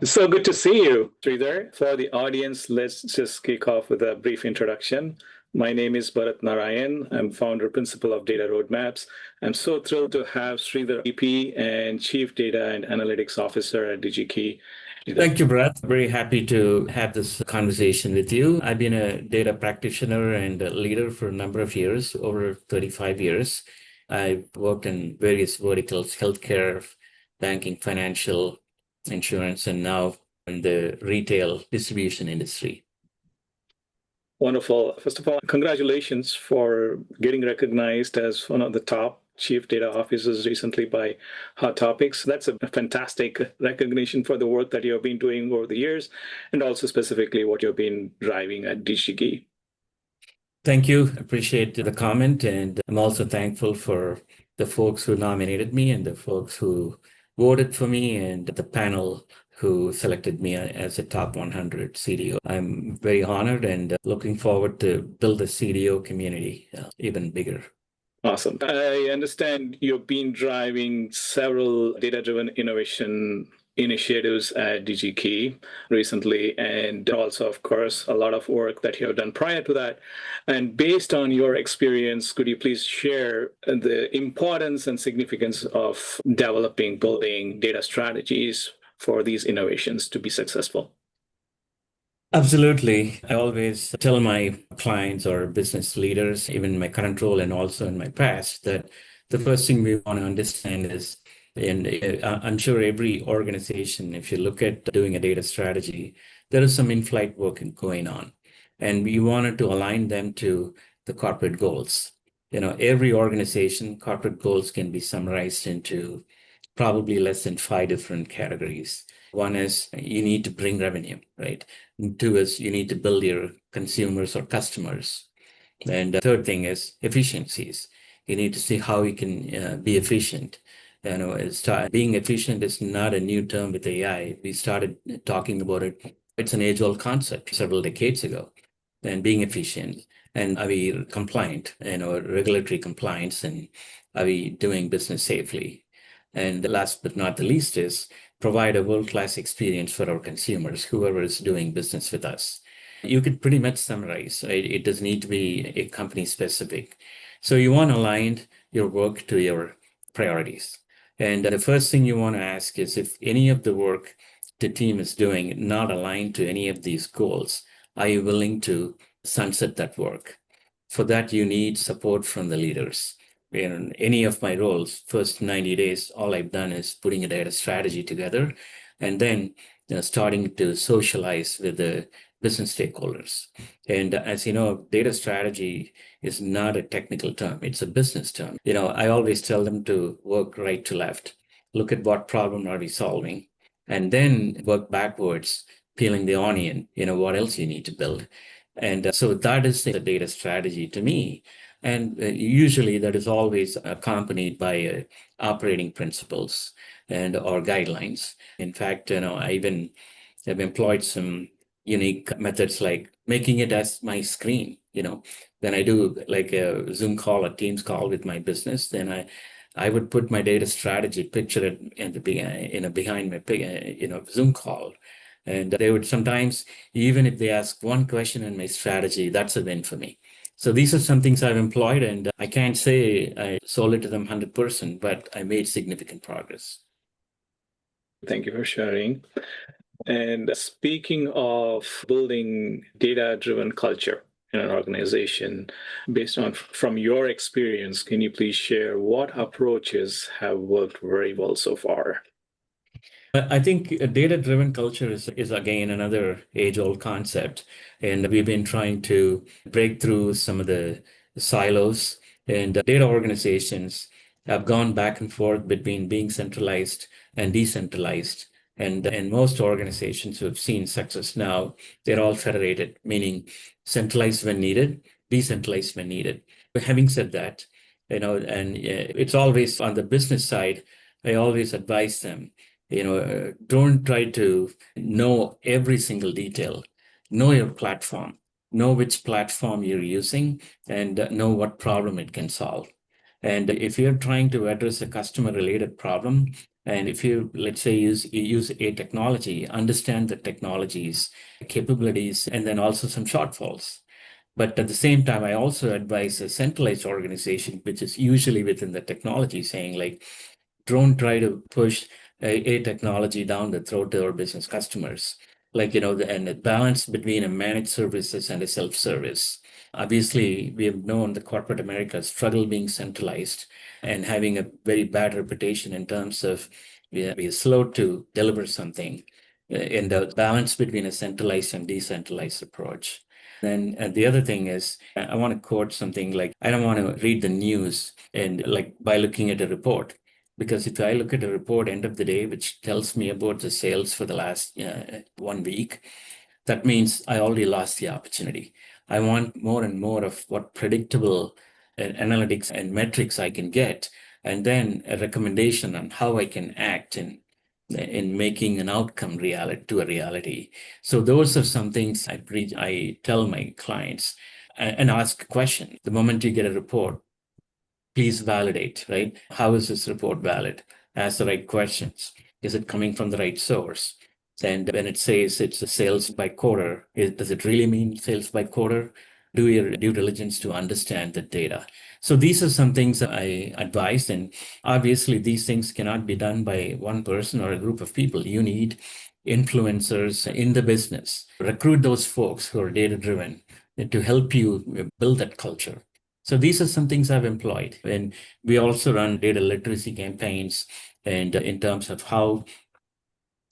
So good to see you, Sridhar. For the audience, let's just kick off with a brief introduction. My name is Bharat Narayan. I'm founder principal of Data Roadmaps. I'm so thrilled to have Sridhar VP and Chief Data and Analytics Officer at DigiKey. Thank you, Brett. Very happy to have this conversation with you. I've been a data practitioner and a leader for a number of years, over 35 years. I've worked in various verticals, healthcare, banking, financial, insurance, and now in the retail distribution industry. Wonderful. First of all, congratulations for getting recognized as one of the top chief data officers recently by HotTopics. That's a fantastic recognition for the work that you've been doing over the years, and also specifically what you've been driving at DigiKey. Thank you. Appreciate the comment. And I'm also thankful for the folks who nominated me and the folks who voted for me and the panel who selected me as a top 100 CDO. I'm very honored and looking forward to build the CDO community even bigger. Awesome. I understand you've been driving several data-driven innovation initiatives at DigiKey recently, and also, of course, a lot of work that you have done prior to that. And based on your experience, could you please share the importance and significance of developing, building data strategies for these innovations to be successful? Absolutely. I always tell my clients or business leaders, even in my current role and also in my past, that the first thing we want to understand is, and I'm sure every organization, if you look at doing a data strategy, there is some in-flight work going on. And we wanted to align them to the corporate goals. Every organization, corporate goals can be summarized into probably less than 5 different categories. One is you need to bring revenue, right? Two is you need to build your consumers or customers. And the third thing is efficiencies. You need to see how you can be efficient. Being efficient is not a new term with AI. We started talking about it. It's an age-old concept several decades ago. And being efficient, and are we compliant, regulatory compliance, and are we doing business safely? And the last but not the least is provide a world-class experience for our consumers, whoever is doing business with us. You could pretty much summarize, right? It does need to be a company specific. So you want to align your work to your priorities. And the first thing you want to ask is if any of the work the team is doing not aligned to any of these goals, are you willing to sunset that work? For that, you need support from the leaders. In any of my roles, first 90 days, all I've done is putting a data strategy together and then starting to socialize with the business stakeholders. And as you know, data strategy is not a technical term, it's a business term. I always tell them to work right to left, look at what problem are we solving, and then work backwards, peeling the onion, what else you need to build. And so that is the data strategy to me. And usually that is always accompanied by operating principles and or guidelines. In fact, I even have employed some unique methods like making it as my screen. When I do like a Zoom call, a Teams call with my business, then I would put my data strategy, picture it behind my Zoom call. And they would sometimes, even if they ask one question in my strategy, that's a win for me. So these are some things I've employed, and I can't say I sold it to them 100%, but I made significant progress. Thank you for sharing. And speaking of building data-driven culture in an organization, based on from your experience, can you please share what approaches have worked very well so far? I think a data-driven culture is again another age-old concept, and we've been trying to break through some of the silos. And data organizations have gone back and forth between being centralized and decentralized. And most organizations who have seen success now, they're all federated, meaning centralized when needed, decentralized when needed. But having said that, and it's always on the business side, I always advise them, don't try to know every single detail. Know your platform, know which platform you're using, and know what problem it can solve. And if you're trying to address a customer-related problem, and if you, let's say, use a technology, understand the technology's capabilities, and then also some shortfalls. But at the same time, I also advise a centralized organization, which is usually within the technology, saying like, don't try to push a technology down the throat to our business customers. Like, and the balance between a managed services and a self-service. Obviously, we have known the corporate America struggle being centralized and having a very bad reputation in terms of we are slow to deliver something in the balance between a centralized and decentralized approach. Then the other thing is, I want to quote something like, I don't want to read the news and like by looking at a report. Because if I look at a report end of the day, which tells me about the sales for the last 1 week, that means I already lost the opportunity. I want more and more of what predictable analytics and metrics I can get, and then a recommendation on how I can act in making an outcome reality to a reality. So those are some things I tell my clients and ask a question. The moment you get a report, please validate, right? How is this report valid? Ask the right questions. Is it coming from the right source? And when it says it's a sales by quarter, does it really mean sales by quarter? Do your due diligence to understand the data. So these are some things that I advise. And obviously, these things cannot be done by one person or a group of people. You need influencers in the business. Recruit those folks who are data-driven to help you build that culture. So these are some things I've employed. And we also run data literacy campaigns and in terms of how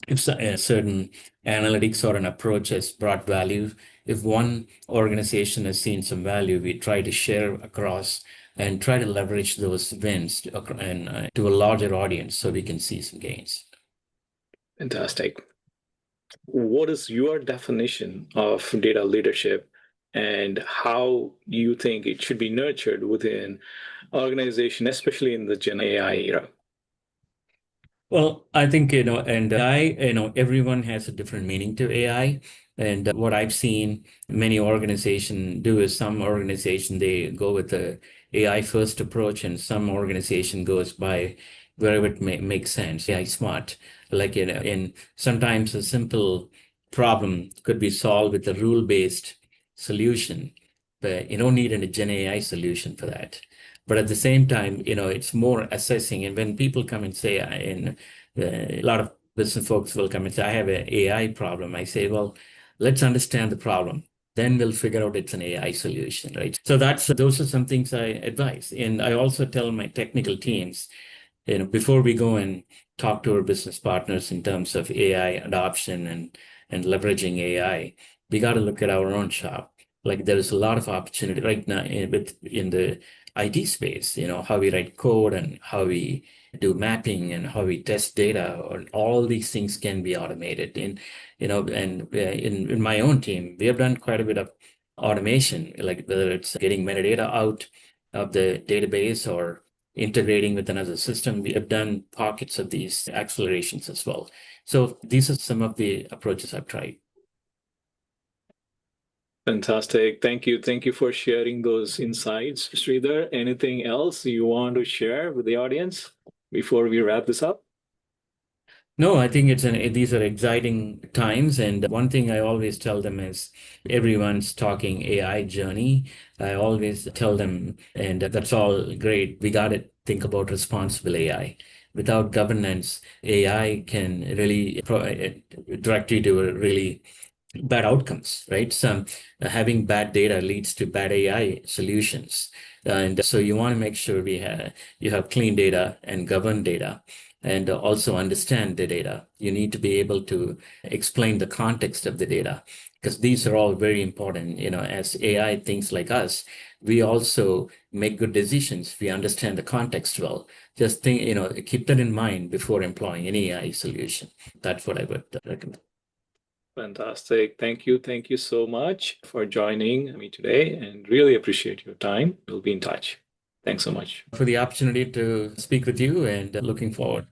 if a certain analytics or an approach has brought value, if one organization has seen some value, we try to share across and try to leverage those wins to a larger audience so we can see some gains. Fantastic. What is your definition of data leadership and how you think it should be nurtured within organization, especially in the Gen AI era? Well, I think, and everyone has a different meaning to AI. And what I've seen many organizations do is some organization, they go with the AI first approach, and some organization goes by wherever it makes sense, AI smart. Like, and sometimes a simple problem could be solved with a rule-based solution, but you don't need a Gen AI solution for that. But at the same time, it's more assessing. And when people come and say, a lot of business folks will come and say, I have an AI problem. I say, well, let's understand the problem. Then we'll figure out it's an AI solution, right? So those are some things I advise. And I also tell my technical teams, before we go and talk to our business partners in terms of AI adoption and leveraging AI, we got to look at our own shop. Like there is a lot of opportunity right now in the IT space, how we write code and how we do mapping and how we test data, or all these things can be automated. And, in my own team, we have done quite a bit of automation, like whether it's getting metadata out of the database or integrating with another system. We have done pockets of these accelerations as well. So these are some of the approaches I've tried. Fantastic. Thank you. Thank you for sharing those insights, Sridhar. Anything else you want to share with the audience before we wrap this up? No, I think these are exciting times. And one thing I always tell them is everyone's talking AI journey. I always tell them, and that's all great. We got to think about responsible AI. Without governance, AI can really direct you to a really bad outcomes, right? So having bad data leads to bad AI solutions. And so you want to make sure you have clean data and governed data and also understand the data. You need to be able to explain the context of the data because these are all very important. As AI thinks like us, we also make good decisions. We understand the context well. Just keep that in mind before employing any AI solution. That's what I would recommend. Fantastic. Thank you. Thank you so much for joining me today and really appreciate your time. We'll be in touch. Thanks so much. For the opportunity to speak with you and looking forward.